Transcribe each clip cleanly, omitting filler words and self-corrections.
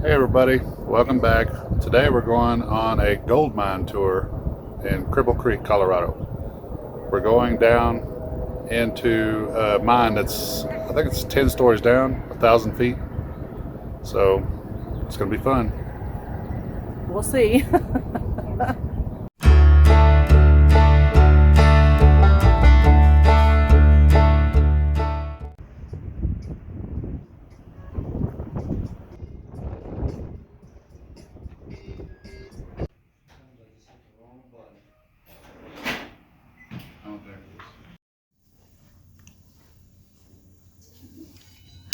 Hey everybody, welcome back. Today we're going on a gold mine tour in Cripple Creek, Colorado. We're going down into a mine that's, I think it's 10 stories down, 1,000 feet. So it's gonna be fun. We'll see.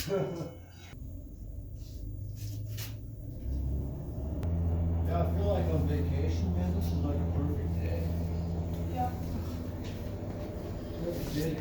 Yeah, I feel like on vacation, man, this is like a perfect day. Yeah. Perfect day.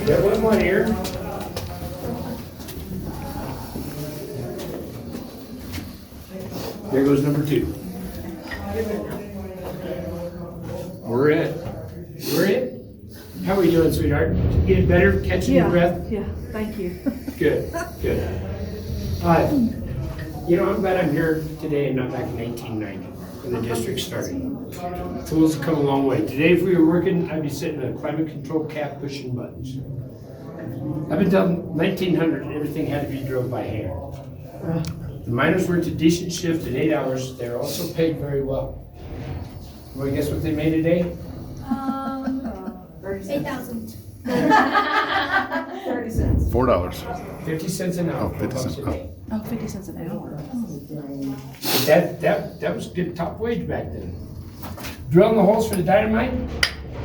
Got one more here. There goes number two. We're it. How are we doing, sweetheart? Getting better? Catching your breath? Yeah, thank you. Good. I'm glad I'm here today and not back in 1890 when the district started. Tools have come a long way. Today, if we were working, I'd be sitting in a climate control cap pushing buttons. Up until 1900, everything had to be drilled by hand. The miners worked a decent shift at 8 hours. They were also paid very well. Well, guess what they made a day? 8,000. 30 cents. $4. 50 cents an hour. Oh, 50 cents, $4 a day. Oh, 50 cents an hour. But that was good top wage back then. Drilling the holes for the dynamite,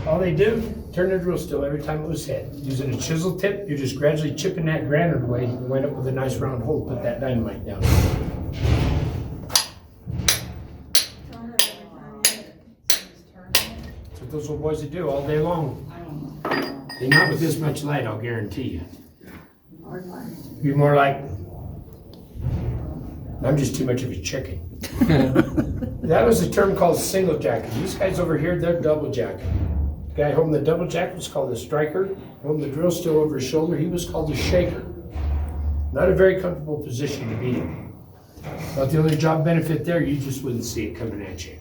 all they do, turn the drill still every time it was hit. Using a chisel tip, you're just gradually chipping that granite away and wind up with a nice round hole, put that dynamite down. That's what those little boys would do all day long. They're not with this much light, I'll guarantee you. Be more like, I'm just too much of a chicken. That was a term called single jacking. These guys over here, they're double jacking. The guy holding the double jack was called a striker. Holding the drill steel over his shoulder, he was called a shaker. Not a very comfortable position to be in. But the only job benefit there, you just wouldn't see it coming at you.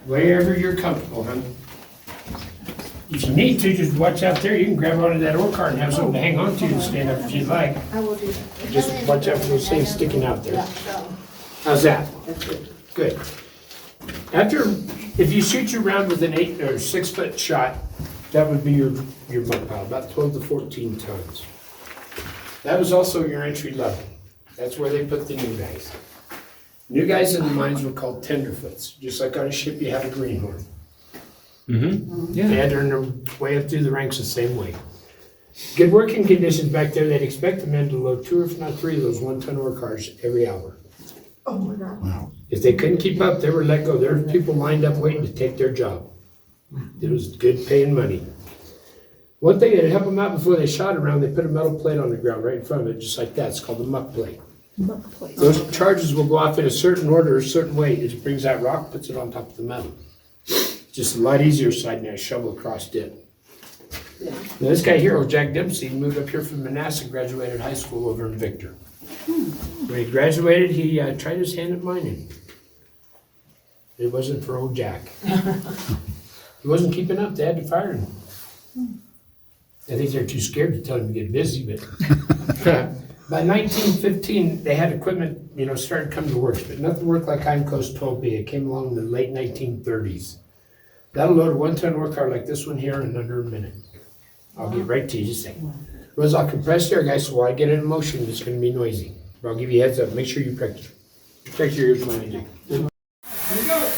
Wherever you're comfortable, huh? If you need to, just watch out there. You can grab onto that ore cart and have something to hang on to and stand up if you'd like. I will do that. Just watch out for those things sticking out there. How's that? That's good. Good. After If you shoot your round with an 8 or 6 foot shot, that would be your mud pile, about 12 to 14 tons. That was also your entry level. That's where they put the new guys. New guys in the mines were called tenderfoots, just like on a ship you have a greenhorn. Mm-hmm. They had to earn their way up through the ranks the same way. Good working conditions back there, they'd expect the men to load 2 if not 3 of those 1-ton ore cars every hour. Oh my God. Wow. If they couldn't keep up, they were let go. There were people lined up waiting to take their job. It was good paying money. One thing that'd help them out before they shot around, they put a metal plate on the ground right in front of it, just like that. It's called a muck plate. Muck plate. Those charges will go off in a certain order, a certain way. It brings that rock, puts it on top of the metal. Just a lot easier sliding that shovel across it. Yeah. Now, this guy here was Jack Dempsey. He moved up here from Manassas, graduated high school over in Victor. When he graduated, he tried his hand at mining. It wasn't for old Jack. He wasn't keeping up. They had to fire him. I think they're too scared to tell him to get busy, but by 1915, they had equipment, started coming to work, but nothing worked like Coast 12B. It came along in the late 1930s. That'll load a 1-ton ore car like this one here in under a minute. I'll get right to you just a second. Runs off compressed air, guys, so while I get it in motion, it's gonna be noisy. But I'll give you a heads up, make sure you protect your ears when I do. Here we go.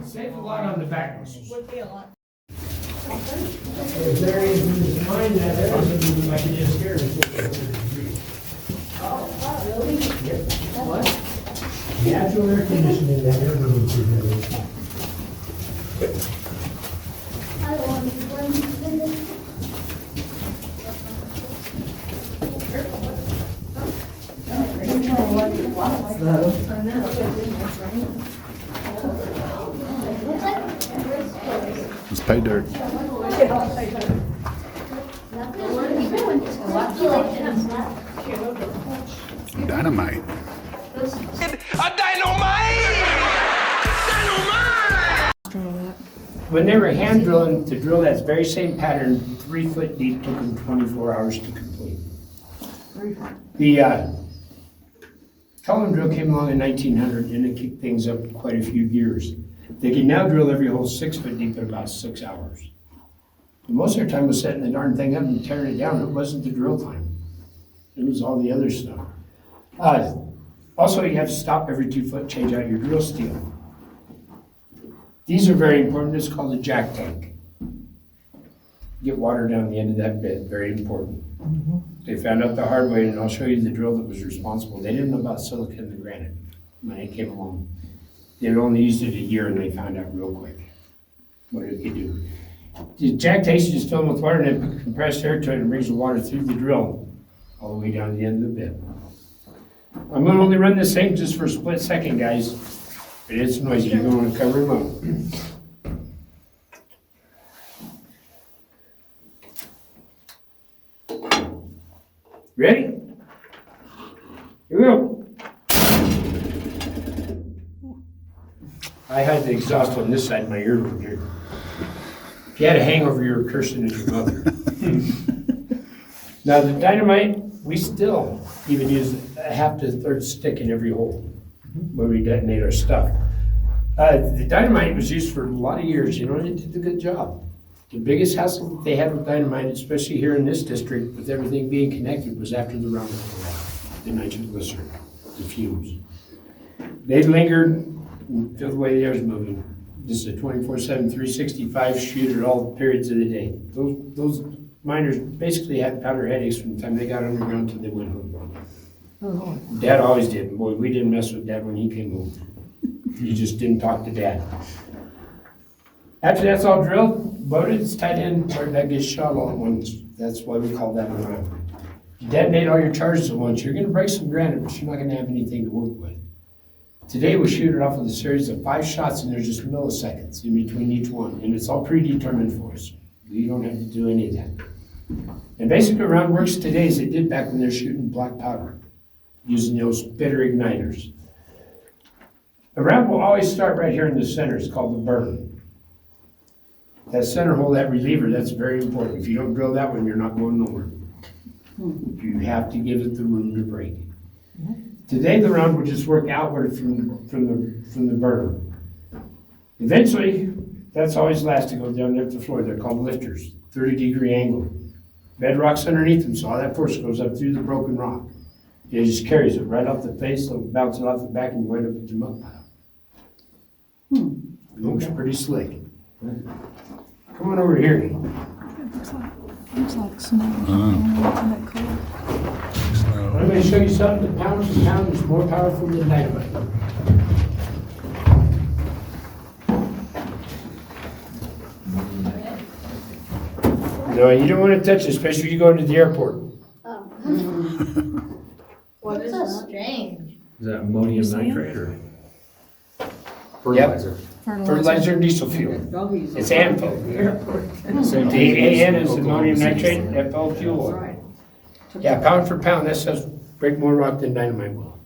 Save a lot on the back muscles. Would be a lot. If there is mine that there isn't, I can just hear it. What? Natural air conditioning that air moving through there. It's pay dirt. Dynamite. When they were hand drilling, to drill that very same pattern, 3 foot deep, took them 24 hours to complete. The column drill came along in 1900 and it kicked things up quite a few years. They can now drill every hole 6 foot deep in about 6 hours. And most of their time was setting the darn thing up and tearing it down. It wasn't the drill time. It was all the other stuff. Also, you have to stop every 2 foot, change out your drill steel. These are very important. It's called a jack tank. Get water down the end of that bit, very important. They found out the hard way, and I'll show you the drill that was responsible. They didn't know about silicon and granite when it came along. They'd only used it a year, and they found out real quick. What did they do? The jack tanks, you just fill them with water, and then put compressed air to it, and brings the water through the drill all the way down to the end of the bit. I'm gonna only run this thing just for a split second, guys. But it's noisy. You're going to cover them up. Ready? Here we go. I had the exhaust on this side of my ear over here. If you had a hangover, you were cursing at your mother. Now the dynamite, we still even use a half to a third stick in every hole when we detonate our stuff. The dynamite was used for a lot of years, and it did a good job. The biggest hassle that they had with dynamite, especially here in this district, with everything being connected, was after the roundup, the nitroglycerin, the fumes. They lingered, and feel the way the air's moving. This is a 24/7, 365 shoot at all periods of the day. Those miners basically had powder headaches from the time they got underground till they went home. Oh, Dad always did. Boy, we didn't mess with Dad when he came home. You just didn't talk to Dad. After that's all drilled, loaded, it's tied in, where that gets shot all at once. That's why we call that a round. You detonate all your charges at once. You're gonna break some granite, but you're not gonna have anything to work with. Today we shoot it off with a series of 5 shots, and there's just milliseconds in between each one, and it's all predetermined for us. You don't have to do any of that. And basically, a round works today as it did back when they're shooting black powder, using those bitter igniters. The round will always start right here in the center. It's called the burn. That center hole, that reliever, that's very important. If you don't drill that one, you're not going nowhere. You have to give it the room to break. Today, the round will just work outward from the burner. Eventually, that's always last to go down there to the floor. They're called lifters, 30-degree angle. Bedrock's underneath them, so all that force goes up through the broken rock. It just carries it right off the face, so bounce it off the back and wind up at your muck pile. Looks pretty slick. Come on over here. Looks like snow. Isn't that cool? I'm going to show you something. The pound for pound is more powerful than dynamite. No, you don't want to touch it, especially if you go into the airport. What is so strange? Is that ammonium nitrate or Yep. fertilizer? Fertilizer and diesel fuel. Doggies. It's ANFO. Same The AN is Oklahoma ammonium City. nitrate, FO fuel oil. Right. Yeah, pound for pound, that says break more rock than dynamite will.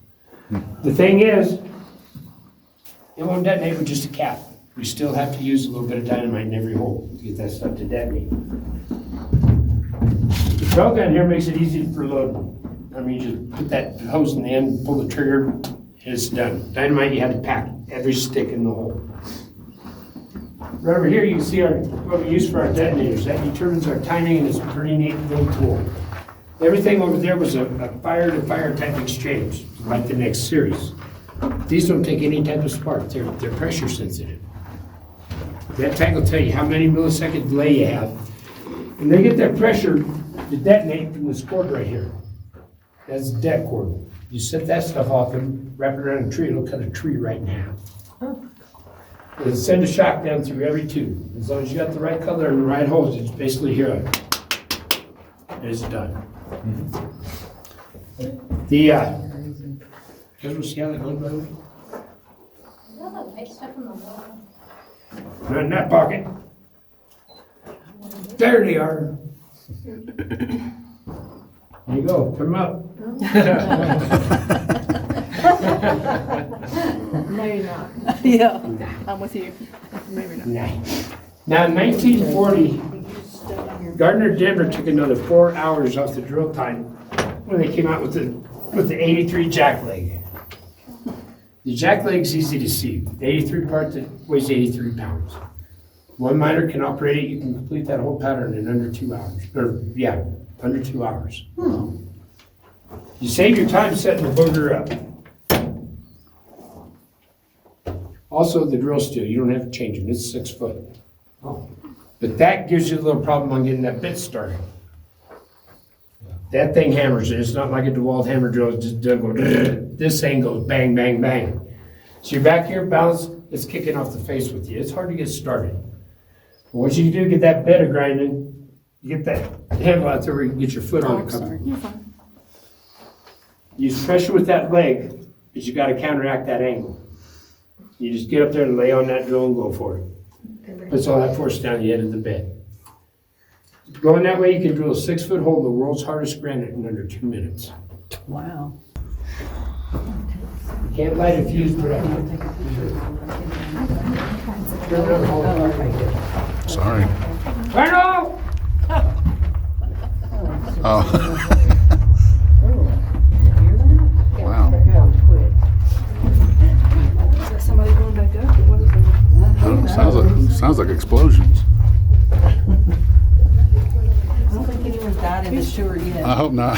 The thing is, it won't detonate with just a cap. We still have to use a little bit of dynamite in every hole to get that stuff to detonate. The drill gun here makes it easy for loading. I mean, you just put that hose in the end, pull the trigger, and it's done. Dynamite, you had to pack every stick in the hole. Right over here, you can see what we use for our detonators. That determines our timing, and it's a pretty neat little tool. Everything over there was a fire-to-fire type exchange, like the next series. These don't take any type of spark. They're pressure sensitive. That tag will tell you how many millisecond delay you have. And they get that pressure to detonate from this cord right here. That's the det cord. You set that stuff off and wrap it around a tree, it'll cut a tree right in half. It'll send a shock down through every tube. As long as you got the right color and the right holes, it's basically here. It's done. You guys will see how that goes, by the way? Is that the white stuff in the wall? Not in that pocket. There they are. There you go, come up. No, you're not. Yeah, I'm with you. Maybe not. Now, in 1940, Gardner Denver took another 4 hours off the drill time when they came out with the 83 jack leg. The jack leg's easy to see. The 83 part that weighs 83 pounds. One miner can operate it. You can complete that whole pattern in under 2 hours. Under 2 hours. You save your time setting the booger up. Also, the drill steel, you don't have to change them. It's 6 foot. But that gives you a little problem on getting that bit started. That thing hammers it. It's not like a DeWalt hammer drill. It just doesn't go. This thing goes bang, bang, bang. So you're back here, balance. It's kicking off the face with you. It's hard to get started. But once you do get that bed of grinding, you get that handle out there where you can get your foot on Oh, it. sorry. You're fine. Use pressure with that leg, but you got to counteract that angle. You just get up there and lay on that drill and go for it. Puts all that force down the end of the bed. Going that way, you can drill a 6 foot hole in the world's hardest granite in under 2 minutes. Wow. You can't light a fuse, but I can. Turn around, hold it right there. Sorry. Turn off! Oh. Wow. Is that somebody going back up? Or what is it? I don't know, sounds like explosions. I don't think anyone's died in the sewer yet. I hope not.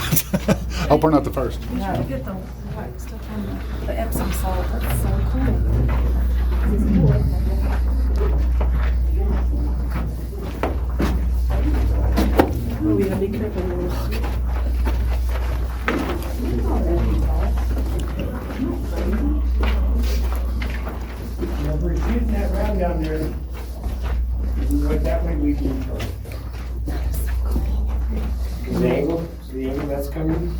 Hope we're not the first. Yeah, to get the white stuff on the Epsom salt. That's so cool. Oh, yeah, be careful with this. If we're shooting that round down there, if we go that way, we can control it. The angle, see the angle that's coming?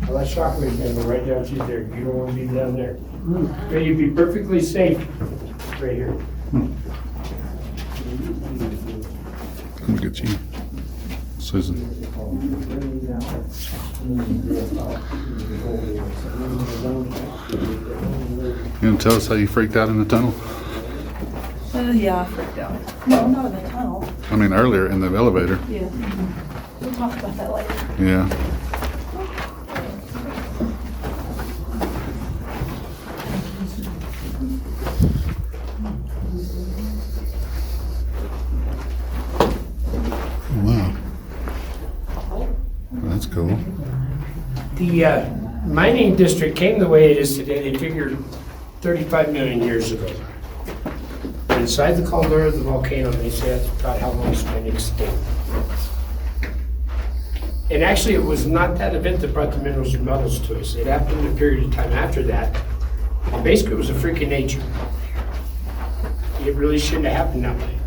Well, that shock wave's gonna go right down through there. You don't wanna be down there. But you'd be perfectly safe right here. Look at you, Susan. You gonna tell us how you freaked out in the tunnel? Yeah, I freaked out. No, not in the tunnel. I mean, earlier in the elevator. Yeah. We'll talk about that later. Yeah. Wow. That's cool. The mining district came the way it is today, they figured 35 million years ago. Inside the caldera of the volcano, they say that's about how long it's been extinct. And actually, it was not that event that brought the minerals and metals to us. It happened a period of time after that. And basically, it was a freak of nature. It really shouldn't have happened that way.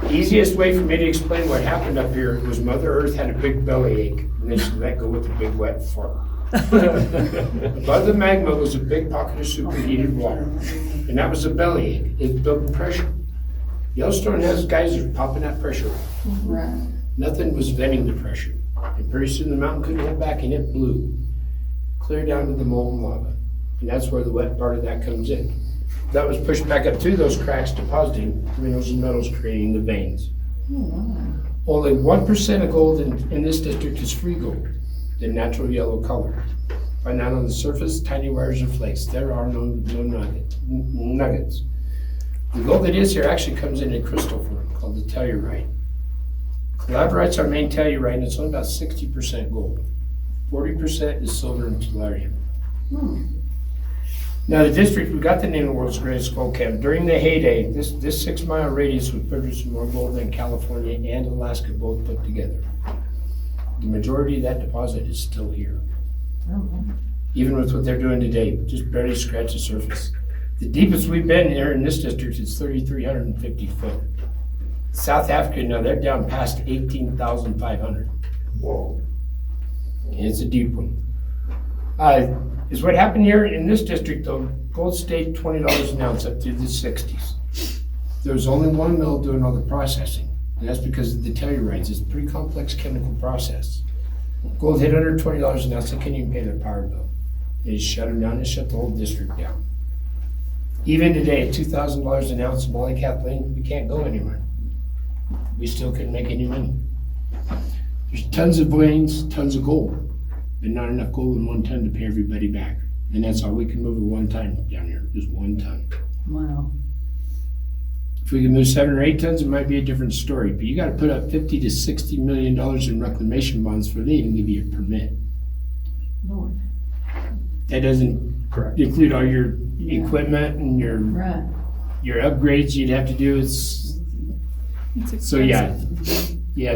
The easiest way for me to explain what happened up here was Mother Earth had a big bellyache, and then she let go with a big wet fart. Above the magma was a big pocket of superheated water, and that was a bellyache. It built pressure. Yellowstone has geysers popping that pressure out. Right. Nothing was venting the pressure. And pretty soon the mountain couldn't hold back and it blew, clear down to the molten lava. And that's where the wet part of that comes in. That was pushed back up through those cracks, depositing minerals and metals, creating the veins. Only 1% of gold in this district is free gold, the natural yellow color. Find that on the surface, tiny wires and flakes. There are no nuggets. The gold that is here actually comes in a crystal form called the tellurite. Labradorite's our main tellurite, and it's only about 60% gold. 40% is silver and tellurium. Now, the district, we got the name of the world's greatest gold camp. During the heyday, this 6-mile radius would produce more gold than California and Alaska both put together. The majority of that deposit is still here. Even with what they're doing today, just barely scratch the surface. The deepest we've been here in this district is 3,350 foot. South Africa, now they're down past 18,500. Whoa. It's a deep one. Is what happened here in this district though, gold stayed $20 an ounce up through the 60s. There was only one mill doing all the processing, and that's because of the tellurites. It's a pretty complex chemical process. Gold hit under $20 an ounce, they couldn't even pay their power bill. They just shut them down and shut the whole district down. Even today, at $2,000 an ounce of Molly Kathleen, we can't go anywhere. We still couldn't make any money. There's tons of veins, tons of gold, but not enough gold in 1 ton to pay everybody back. And that's all we can move at one time down here, just 1 ton. Wow. If we can move 7 or 8 tons, it might be a different story, but you gotta put up $50 to $60 million in reclamation bonds before they even give you a permit. Lord. That doesn't Correct. include all your Yeah. equipment and your upgrades you'd have to do. It's So yeah,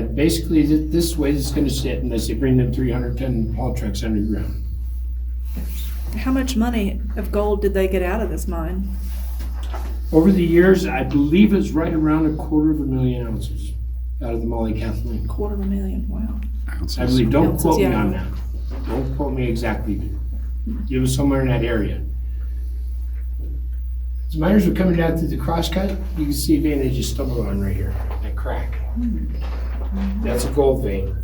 basically this way it's gonna sit unless they bring them 300-ton haul trucks underground. How much money of gold did they get out of this mine? Over the years, I believe it's right around 250,000 ounces out of the Molly Kathleen. 250,000, wow. Ounces. I believe, don't Ounces, quote me yeah. on that. Don't quote me exactly, but it was somewhere in that area. As miners were coming down through the crosscut, you can see a vein they just stumbled on right here, that crack. That's a gold vein.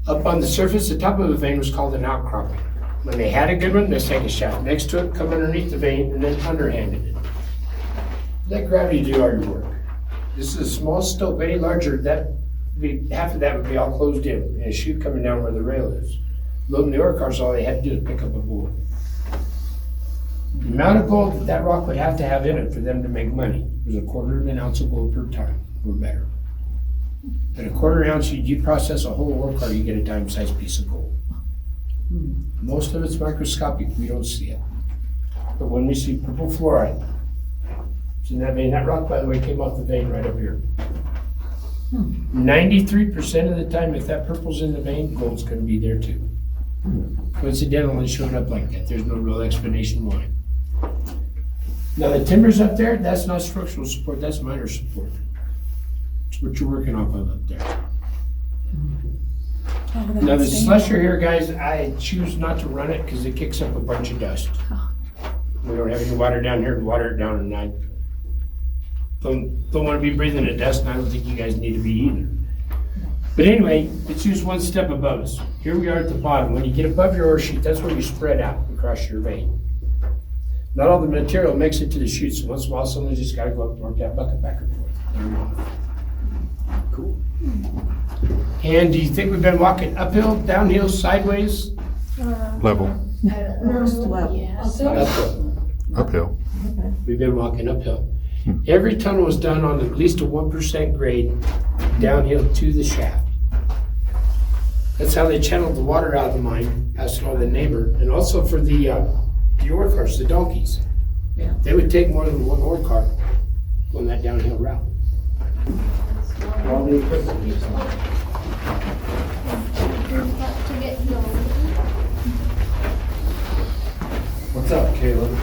Up on the surface, the top of the vein was called an outcropping. When they had a good one, they take a shaft next to it, come underneath the vein, and then underhanded it. Let gravity do all your work. This is a small stope, any larger, half of that would be all closed in, and a chute coming down where the rail is. Loading the ore cars, all they had to do is pick up a board. The amount of gold that rock would have to have in it for them to make money was 1/4 ounce of gold per ton, or better. At 1/4 ounce, you process a whole ore car, you get a dime-sized piece of gold. Most of it's microscopic, we don't see it. But when we see purple fluoride, it's in that vein. That rock, by the way, came off the vein right up here. 93% of the time, if that purple's in the vein, gold's gonna be there too. Coincidentally, showing up like that, there's no real explanation why. Now the timbers up there, that's not structural support, that's miner support. It's what you're working off of up there. Oh, Now the that's slusher here, guys, I choose not to run it because it kicks up a bunch of dust. We don't have any water down here to water it down, and I don't want to be breathing the dust, and I don't think you guys need to be either. But anyway, it's just one step above us. Here we are at the bottom. When you get above your ore sheet, that's where you spread out across your vein. Not all the material makes it to the chute, so once in a while someone's just got to go up and work that bucket back and forth. And do you think we've been walking uphill, downhill, sideways? Level. Uphill. Uphill. We've been walking uphill. Every tunnel was done on at least a 1% grade downhill to the shaft. That's how they channeled the water out of the mine, passed it on to the neighbor, and also for the ore cars, the donkeys. They would take more than one ore car on that downhill route. All the equipment used. What's up, Caleb?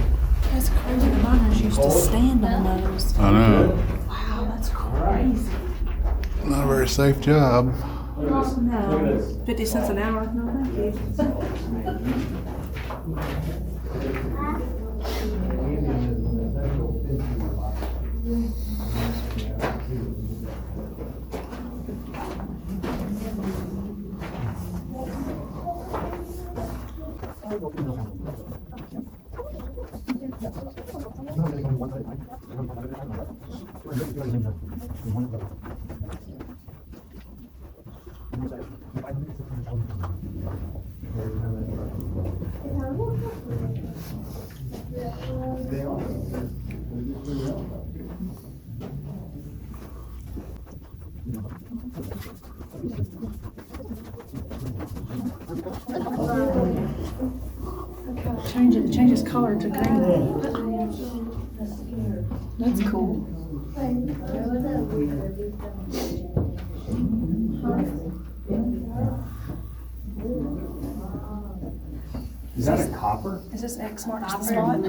That's crazy. The miners used to stand on those. I know. Wow, that's crazy. Not a very safe job. No, 50 cents an hour. No, thank you. Changes color to green. That's cool. Is that a copper? Is this X marks the spot?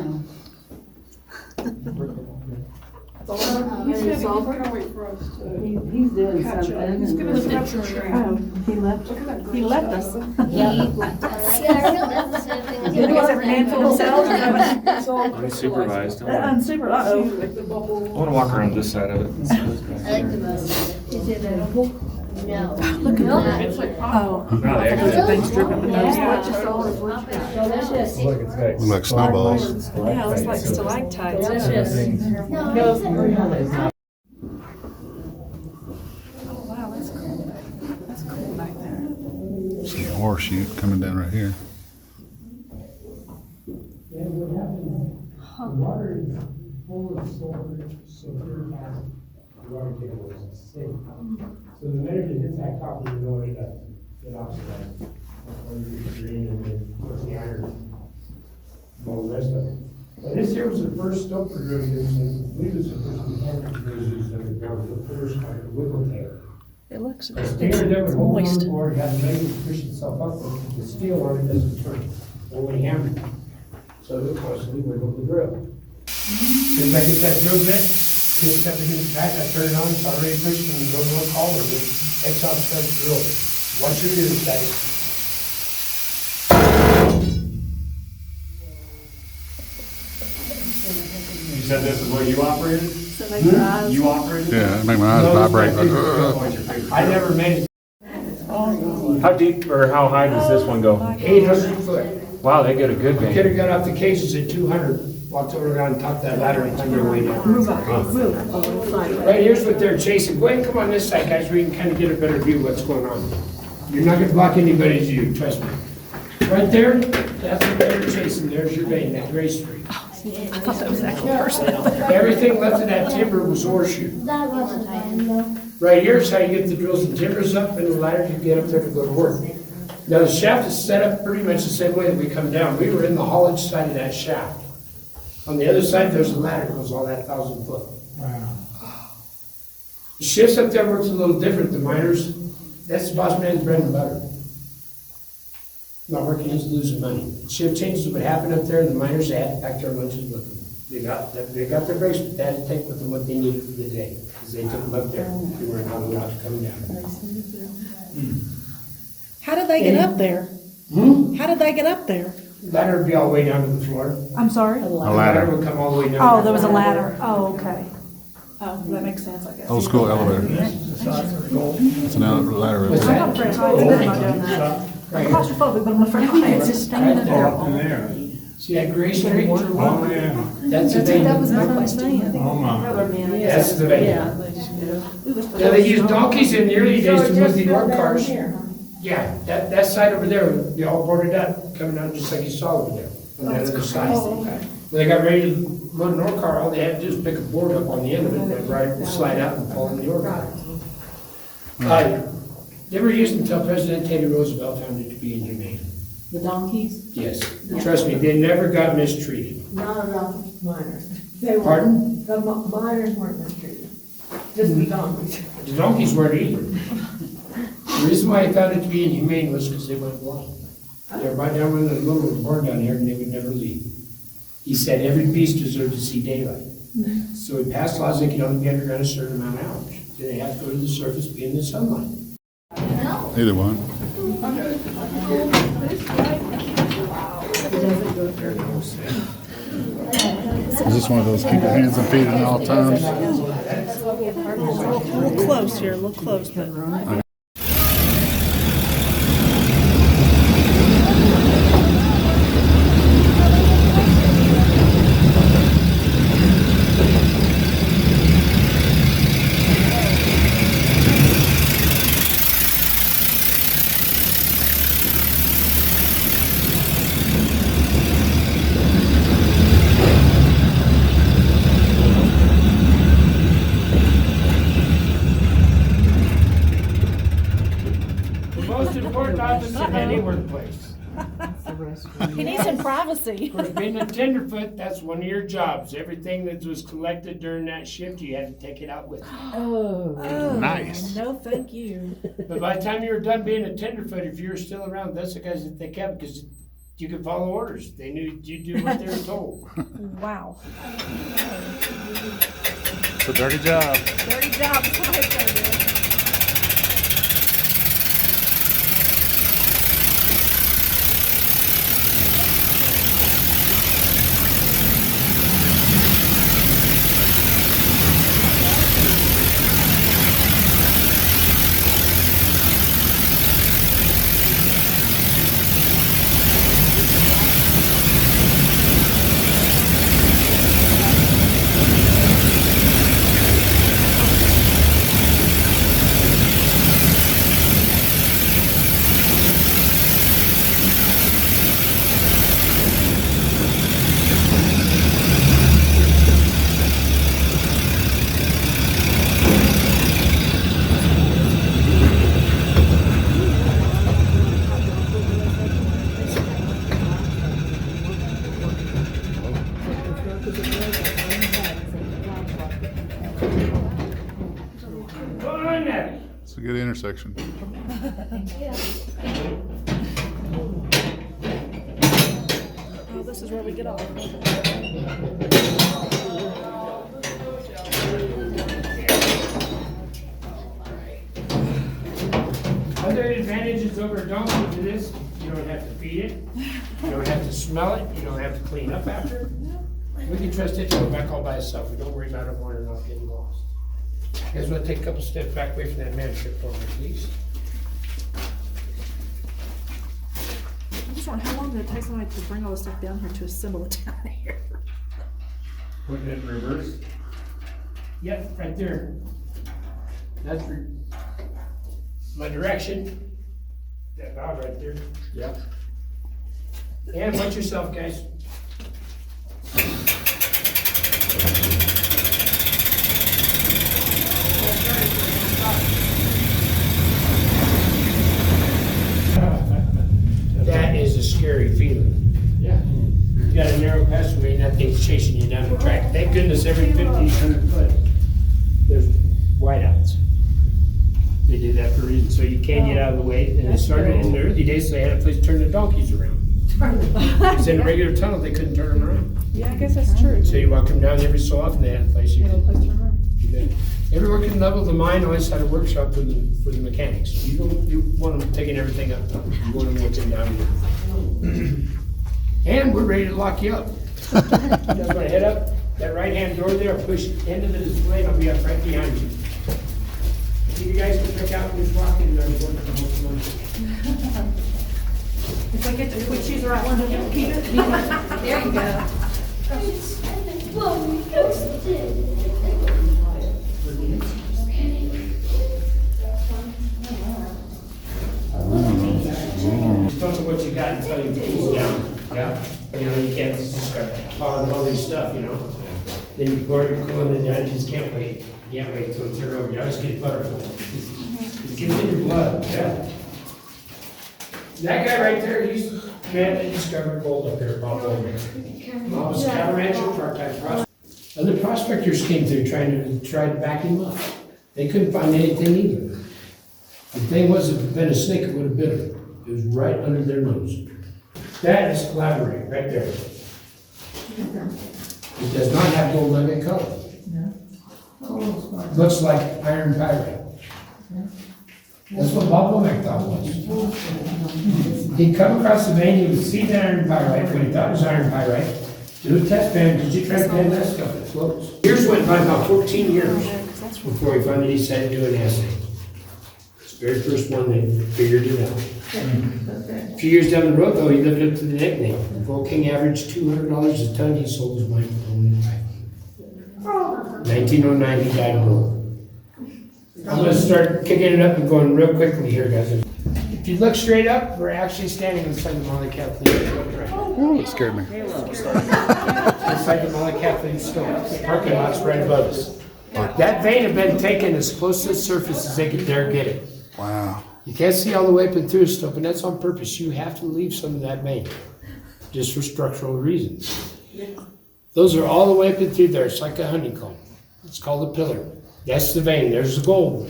He's doing something. He's gonna Oh, he left us. He Did he have a man for himself? Unsupervised. Unsuper, uh-oh. I want to walk around this side of it. I like the most. Is it edible? No. Look at that. It's like, Oh. No, they Those are actually. things dripping with those. Delicious. Look, it's got. Look like snowballs. Yeah, it looks like stalactites. No, Oh, wow, that's cool. That's cool back there. See a horseshoe coming down right here. The water is full of sulfur, so here it has the water table is safe. So the minute it hits that copper, you know it oxidizes. Or you green and then of course the iron, all the rest of it. But this here was the first stoper drill used, and I believe it's the first mechanical drill used underground, the first like a wiggle tail. It looks, The stinger that would hold on moist. the board had a leg to push itself up, but the steel on it doesn't turn, only hammer. So it constantly wiggle the drill. As I get that drill bit, pins up against the back, I turn it on, it's already pushed and no more collar, but exhaust starts drilling. Watch your ears, guys. You said this is what you operated? So make your eyes. You operated? Yeah, it make my eyes vibrate. Like, What's your favorite? I never made it How deep or how high does this one go? 800 foot. Wow, they get a good Could vein. have got off the cases at 200, walked over around top of that ladder and climbed their way down. Right, here's what they're chasing. Go ahead and come on this side, guys, where you can kind of get a better view of what's going on. You're not gonna block anybody's view, trust me. Right there, that's what they're chasing. There's your vein, that gray streak. I thought that was an actual person. Everything left of that timber was horseshoe. that wasn't fun though. Right here's how you get the drills and timbers up and the ladder to get up there to go to work. Now, the shaft is set up pretty much the same way that we come down. We were in the haulage side of that shaft. On the other side, there's a ladder that goes all that 1,000 foot. Wow. The shifts up there works a little different. The miners, that's the boss man's bread and butter. Not working, he's losing money. Shift changes would happen up there, and the miners, they had to pack their lunches with them. They got their breaks, but they had to take with them what they needed for the day, because they took them up there. They weren't allowed to come down. How did they get up there? How did they get up there? Ladder would be all the way down to the floor. I'm sorry? a Ladder ladder. would come all the way down. Oh, there was a ladder. Oh, okay. Oh, that makes sense, I guess. Old school elevator. It's an ladder. What's I'm that? not afraid of heights, I'm not doing that. I'm claustrophobic, but I'm afraid of heights. Just standing there. See that gray streak? Oh, yeah. That's the vein. that was my first thing. Oh, my. That's the vein. Yeah, they used donkeys in the early days to move the ore cars. Yeah, that side over there, they all boarded up, coming down just like you saw over there, on that other side. When they got ready to load an ore car, all they had to do was pick a board up on the end of it, and then slide out and fall in the ore car. They were used until President Teddy Roosevelt found it to be inhumane. The donkeys? Yes, trust me, they never got mistreated. Not around miners. They weren't. Pardon? The miners weren't mistreated, just the donkeys. The donkeys weren't either. The reason why he found it to be inhumane was because they went blind. They were right down in the little barn down here and they would never leave. He said every beast deserved to see daylight. So he passed laws they could only be underground a certain amount of hours. So they have to go to the surface, be in the sunlight. Either one. Is this one of those keep your hands and feet in all times? A little close here, a little close, but. Most important office in any workplace. He needs some privacy. Of course, being a tenderfoot, that's one of your jobs. Everything that was collected during that shift, you had to take it out with you. Oh. Nice. No, thank you. But by the time you were done being a tenderfoot, if you were still around, that's the guys that they kept, because you could follow orders. They knew you'd do what they were told. Wow. It's a dirty job. Dirty job. That's what I tell you. Fun at it. It's a good intersection. Oh, this is where we get off. Other advantages over a donkey to this, you don't have to feed it, you don't have to smell it, you don't have to clean up after it. We can trust it to go back all by itself. We don't worry about it wandering off getting lost. You guys want to take a couple steps back away from that manship for me, please? I'm just wondering, how long did it take somebody to bring all this stuff down here to assemble it down here? Putting it in reverse. Yep, right there. That's my direction. That valve right there. Yep. And watch yourself, guys. That is a scary feeling. Yeah. You got a narrow passageway and that thing's chasing you down the track. Thank goodness every 1,500 foot, there's whiteouts. They did that for a reason, so you can get out of the way. And they started in the early days, they had a place to turn the donkeys around. Because in a regular tunnel, they couldn't turn them around. Yeah, I guess that's true. So you walk them down every so often, they had a place you You know, could. place to run. Every working level of the mine always had a workshop for the mechanics. You want them taking everything up top. You want them working down here. And we're ready to lock you up. You guys want to head up that right-hand door there, push into the display, and I'll be up right behind you. You guys can check out this lock and work the whole month. If I get to, if we choose the right one, don't keep it. There you go. of what you got until you cools down. Yeah. You know, you can't just start piling all this stuff, you know? Then you pour it, cooling it down, you just can't wait. You can't wait until it's over. You always get butterflies. It gets in your blood, yeah. That guy right there, he's the man that discovered gold up here, Bob Bowman. Bob was a cattle rancher, part-time prospector. Other prospectors came through trying to back him up. They couldn't find anything either. The thing was, if it had been a snake, it would have bit them. It was right under their nose. That is collaborate, right there. It does not have gold nugget color. Looks like iron pyrite. That's what Bob Womack thought was. He'd come across the vein, he would see the iron pyrite, what he thought was iron pyrite, do a test ban, because you try to ban that stuff, it floats. Years went by, about 14 years, before he finally decided to do an assay. It's the very first one they figured it out. A few years down the road, though, he lived up to the nickname. Gold King averaged $200 a ton, he sold his mine for only $5. 1909, he died of gold. I'm gonna start kicking it up and going real quickly here, guys. If you look straight up, we're actually standing inside the Molly Kathleen. Oh, it scared me. Inside the Molly Kathleen store. The parking lot's right above us. That vein had been taken as close to the surface as they could dare get it. Wow. You can't see all the way up and through the stuff, and that's on purpose. You have to leave some of that vein, just for structural reasons. Those are all the way up and through there. It's like a honeycomb. It's called a pillar. That's the vein. There's the gold.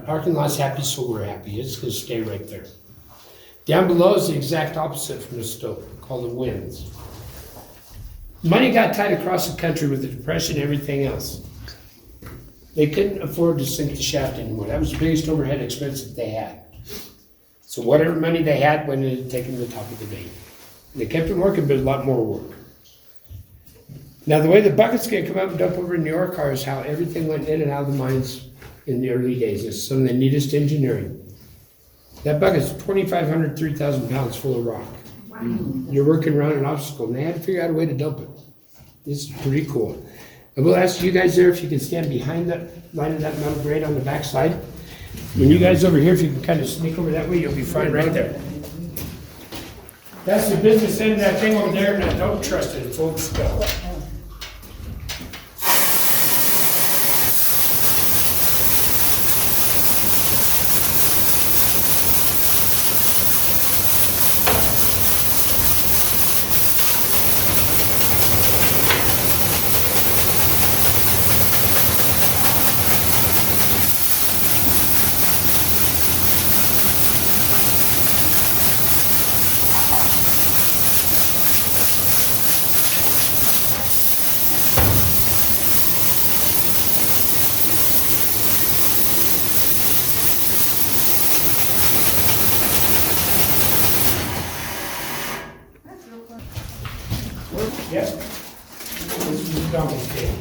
Parking lot's happy, so we're happy. It's going to stay right there. Down below is the exact opposite from the stope, called the winds. Money got tight across the country with the Depression and everything else. They couldn't afford to sink the shaft anymore. That was the biggest overhead expense that they had. So whatever money they had went into taking the top of the vein. They kept it working, but a lot more work. Now, the way the buckets can come up and dump over in New York is how everything went in and out of the mines in the early days. It's some of the neatest engineering. That bucket's 2,500, 3,000 pounds full of rock. You're working around an obstacle, and they had to figure out a way to dump it. This is pretty cool. And we'll ask you guys there if you can stand behind that line of that metal grate on the back side. When you guys over here, if you can kind of sneak over that way, you'll be fine right there. That's the business end of that thing over there, and I don't trust it. It's old stuff. Yep. This is the dumping scale.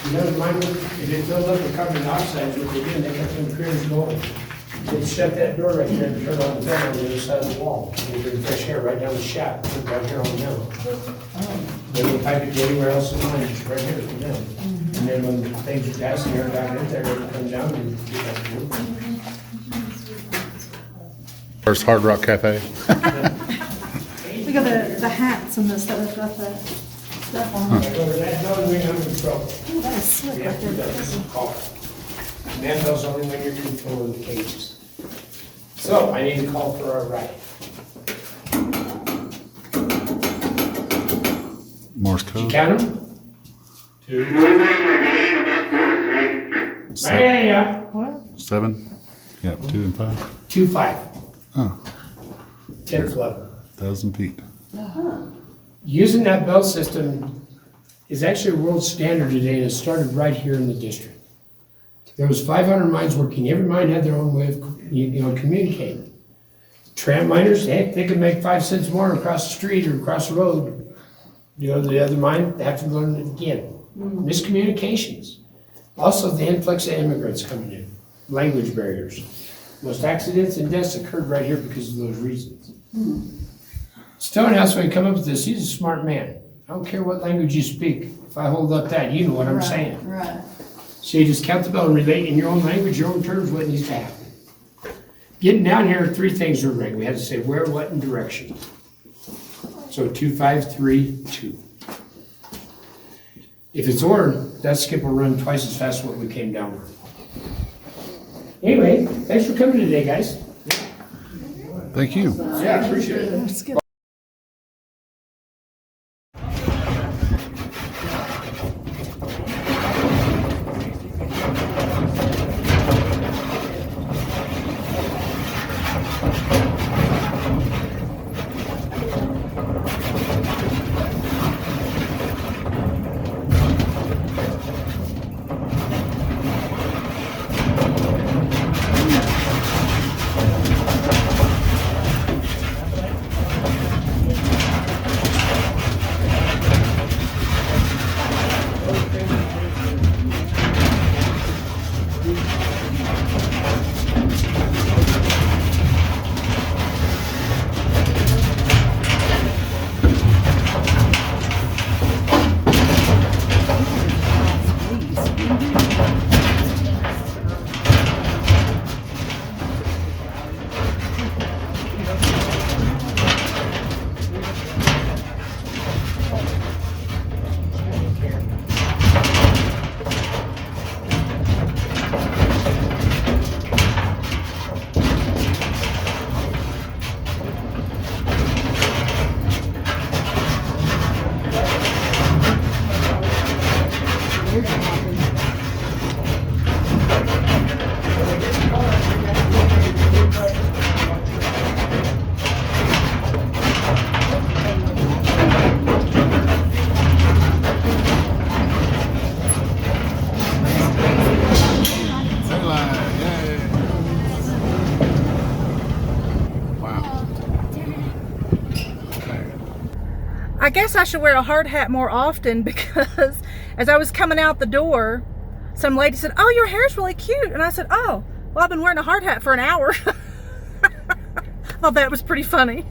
You know, the mine, if it filled up with carbon dioxide, what they did, they kept them crews going. They'd shut that door right there and turn on the fan on the other side of the wall. And they bring fresh air right down the shaft, put it right here on down. Then we'll pipe it to anywhere else in the mine, just right here from them. And then when things are passing air back in there, it'll come down and get back to work. First Hard Rock Cafe. We got the hats and the stuff, we've got the stuff on. Right over that building, I'm in trouble. Oh, that is slick Yeah, right there. that's a car. Mantel's only when you're controlling the cages. So I need to call for our ride. Morse Did you code. count them? 2. Yeah. What? 7. Yeah, 2 and 5. 2, 5. Oh, 10th level. 1,000 feet. Using that bell system is actually a world standard today, and it started right here in the district. There was 500 mines working. Every mine had their own way of, communicating. Tram miners, they could make 5 cents more across the street or across the road. The other mine, they have to learn it again. Miscommunications. Also, the influx of immigrants coming in, language barriers. Most accidents and deaths occurred right here because of those reasons. Stonehouse, when he come up with this, he's a smart man. I don't care what language you speak. If I hold up that, you know what I'm saying. Right. So you just count the bell and relate in your own language, your own terms, what needs to happen. Getting down here, three things were right. We had to say where, what, and direction. So 2-5-3-2. If it's or, that skip will run twice as fast as what we came down with. Anyway, thanks for coming today, guys. Thank you. Yeah, appreciate it. I guess I should wear a hard hat more often because as I was coming out the door, some lady said, "Oh, your hair's really cute." And I said, "Oh, well, I've been wearing a hard hat for an hour." I thought that was pretty funny.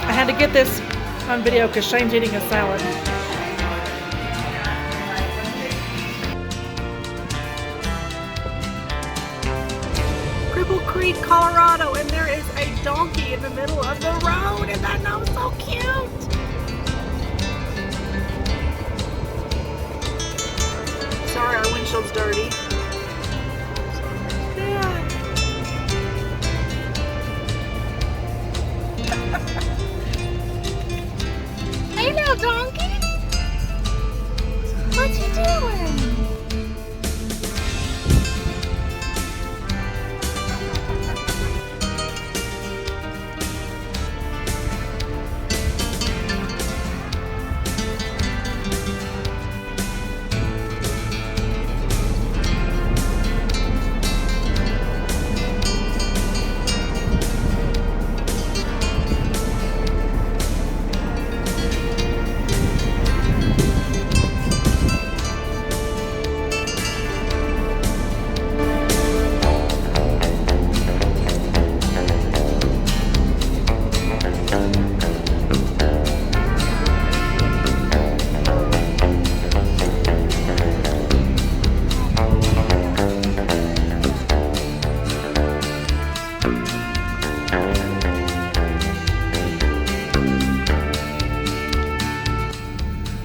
I had to get this on video because Shane's eating a salad. Cripple Creek, Colorado, and there is a donkey in the middle of the road. Isn't that not so cute? Sorry, our windshield's dirty. Yeah. Hey, little donkey. What you doing?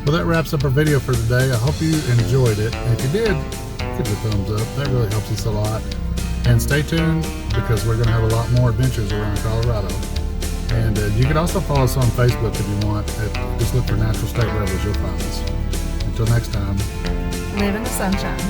Well, that wraps up our video for today. I hope you enjoyed it. And if you did, give it a thumbs up. That really helps us a lot. And stay tuned because we're going to have a lot more adventures around Colorado. And you can also follow us on Facebook if you want. Just look for Natural State Rebels. You'll find us. Until next time. Live in the sunshine.